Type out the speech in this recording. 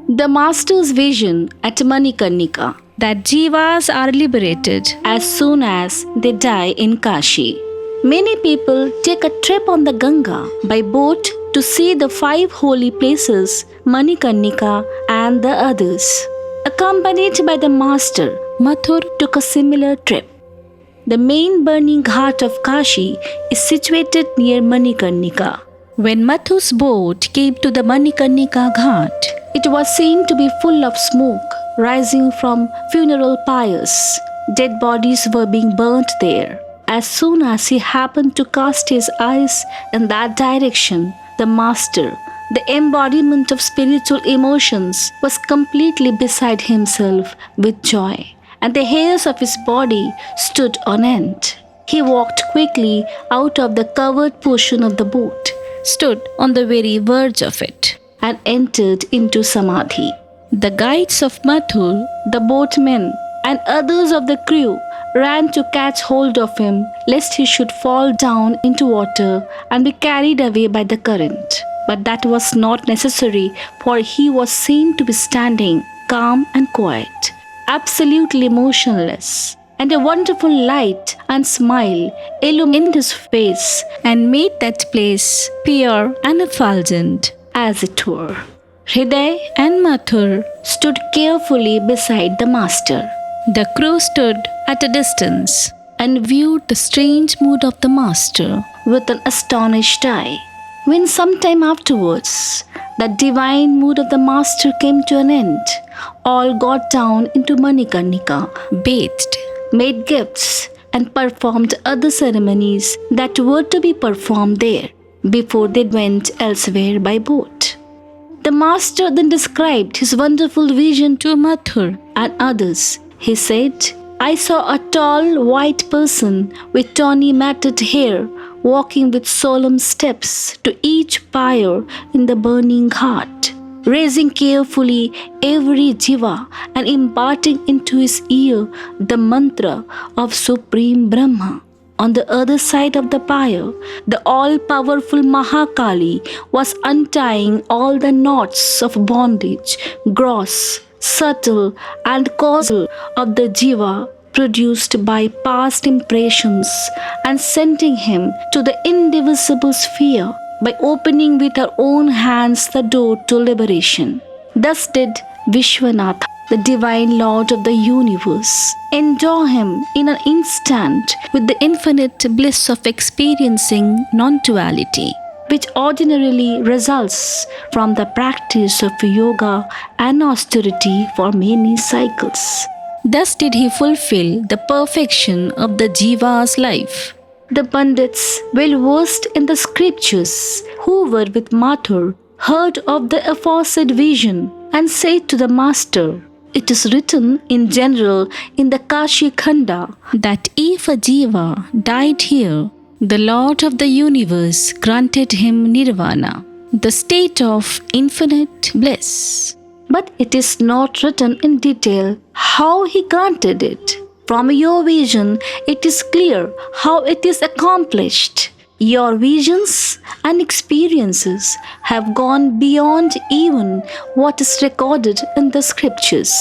The master's vision at Manikarnika that Jivas are liberated as soon as they die in Kashi. Many people take a trip on the Ganga by boat to see the 5 holy places, Manikarnika and the others. Accompanied by the master, Mathur took a similar trip. The main burning-ghat of Kashi is situated near Manikarnika. When Mathur's boat came to the Manikarnika-ghat, it was seen to be full of smoke rising from funeral pyres. Dead bodies were being burnt there. As soon as he happened to cast his eyes in that direction, the master, the embodiment of spiritual emotions, was completely beside himself with joy, and the hairs of his body stood on end. He walked quickly out of the covered portion of the boat, stood on the very verge of it, and entered into Samadhi. The guides of Mathur, the boatmen, and others of the crew ran to catch hold of him lest he should fall down into water and be carried away by the current. But that was not necessary, for he was seen to be standing calm and quiet, absolutely motionless, and a wonderful light and smile illumined his face and made that place pure and effulgent, as it were. Hriday and Mathur stood carefully beside the master. The crew stood at a distance and viewed the strange mood of the master with an astonished eye. When some time afterwards the divine mood of the master came to an end, all got down into Manikarnika, bathed, made gifts, and performed other ceremonies that were to be performed there before they went elsewhere by boat. The master then described his wonderful vision to Mathur and others. He said, "I saw a tall white person with tawny matted hair walking with solemn steps to each pyre in the burning-ghat, raising carefully every jiva and imparting into his ear the mantra of Supreme Brahma. On the other side of the pyre, the all-powerful Mahakali was untying all the knots of bondage, gross, subtle and causal of the jiva produced by past impressions, and sending him to the indivisible sphere by opening with her own hands the door to liberation. Thus did Vishwanatha, the divine Lord of the universe, endow him in an instant with the infinite bliss of experiencing non-duality, which ordinarily results from the practice of yoga and austerity for many cycles. Thus did he fulfill the perfection of the jiva's life. The Pandits, well versed in the scriptures, who were with Mathur, heard of the aforesaid vision and said to the master, "It is written in general in the Kashi Khanda that if a jiva died here, the Lord of the universe granted him nirvana, the state of infinite bliss. But it is not written in detail how he granted it. From your vision, it is clear how it is accomplished. Your visions and experiences have gone beyond even what is recorded in the scriptures."